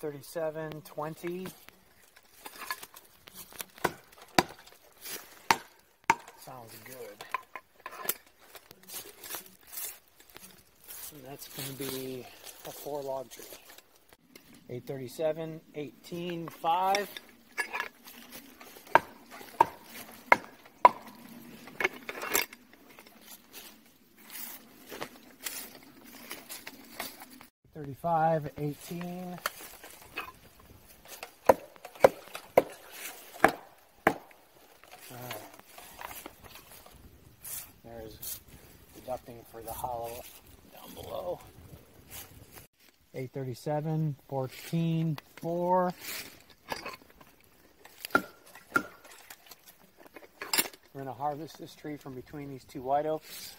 837, 20. Sounds good. And that's going to be a 4-log tree. 837, 18, 5. $35, 18. There's deducting for the hollow down below. 837, 14, 4. We're going to harvest this tree from between these two white oaks.